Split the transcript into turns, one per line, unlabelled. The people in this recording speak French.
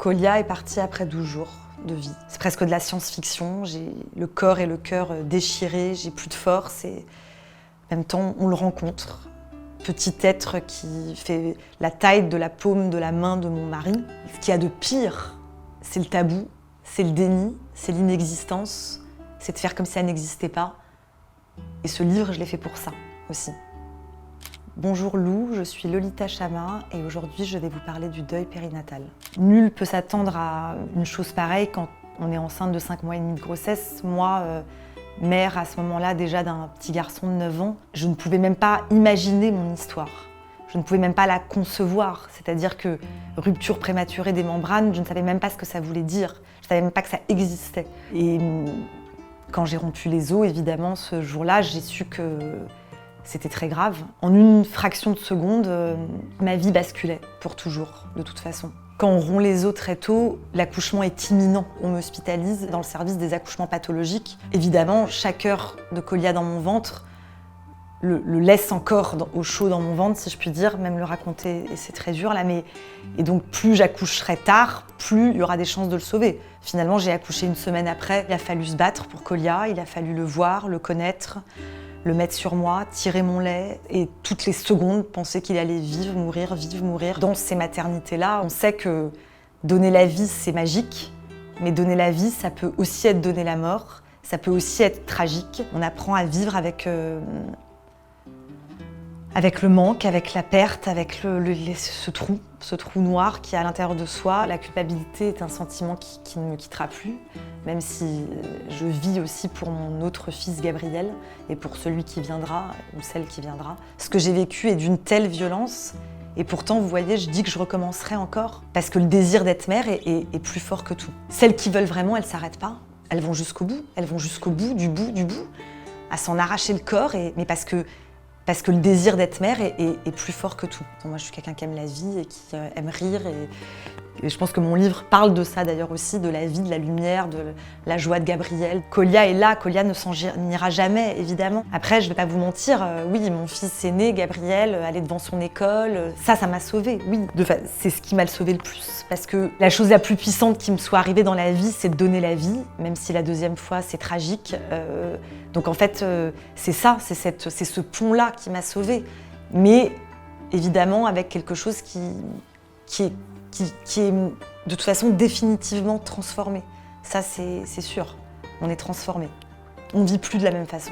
Kolia est partie après 12 jours de vie. C'est presque de la science-fiction. J'ai le corps et le cœur déchirés, j'ai plus de force et en même temps, on le rencontre. Petit être qui fait la taille de la paume de la main de mon mari. Ce qu'il y a de pire, c'est le tabou, c'est le déni, c'est l'inexistence, c'est de faire comme si ça n'existait pas. Et ce livre, je l'ai fait pour ça aussi. Bonjour Lou, je suis Lolita Chama et aujourd'hui je vais vous parler du deuil périnatal. Nul peut s'attendre à une chose pareille quand on est enceinte de 5 mois et demi de grossesse. Moi, mère à ce moment-là déjà d'un petit garçon de 9 ans, je ne pouvais même pas imaginer mon histoire. Je ne pouvais même pas la concevoir, c'est-à-dire que rupture prématurée des membranes, je ne savais même pas ce que ça voulait dire. Je ne savais même pas que ça existait. Et quand j'ai rompu les os, évidemment, ce jour-là, j'ai su que c'était très grave. En une fraction de seconde, ma vie basculait pour toujours, de toute façon. Quand on rompt les os très tôt, l'accouchement est imminent. On m'hospitalise dans le service des accouchements pathologiques. Évidemment, chaque heure de Kolia dans mon ventre le laisse encore au chaud dans mon ventre, si je puis dire, même le raconter, et c'est très dur là, et donc plus j'accoucherai tard, plus il y aura des chances de le sauver. Finalement, j'ai accouché une semaine après. Il a fallu se battre pour Kolia, il a fallu le voir, le connaître, le mettre sur moi, tirer mon lait et toutes les secondes penser qu'il allait vivre, mourir. Dans ces maternités-là, on sait que donner la vie, c'est magique, mais donner la vie, ça peut aussi être donner la mort, ça peut aussi être tragique. On apprend à vivre avec le manque, avec la perte, avec ce trou noir qui est à l'intérieur de soi. La culpabilité est un sentiment qui ne me quittera plus, même si je vis aussi pour mon autre fils Gabriel et pour celui qui viendra ou celle qui viendra. Ce que j'ai vécu est d'une telle violence et pourtant, vous voyez, je dis que je recommencerai encore parce que le désir d'être mère est plus fort que tout. Celles qui veulent vraiment, elles ne s'arrêtent pas. Elles vont jusqu'au bout, du bout, à s'en arracher le corps, mais parce que le désir d'être mère est plus fort que tout. Moi, je suis quelqu'un qui aime la vie et qui aime rire. Et je pense que mon livre parle de ça d'ailleurs aussi, de la vie, de la lumière, de la joie de Gabriel. Kolia est là, Kolia ne s'en ira jamais, évidemment. Après, je vais pas vous mentir, oui, mon fils aîné, Gabriel, allait devant son école. Ça m'a sauvée, oui. C'est ce qui m'a sauvé le plus. Parce que la chose la plus puissante qui me soit arrivée dans la vie, c'est de donner la vie, même si la deuxième fois, c'est tragique. Donc en fait, c'est ça, c'est ce pont-là qui m'a sauvée. Mais évidemment, avec quelque chose qui est de toute façon définitivement transformé. Ça, c'est sûr. On est transformé. On ne vit plus de la même façon.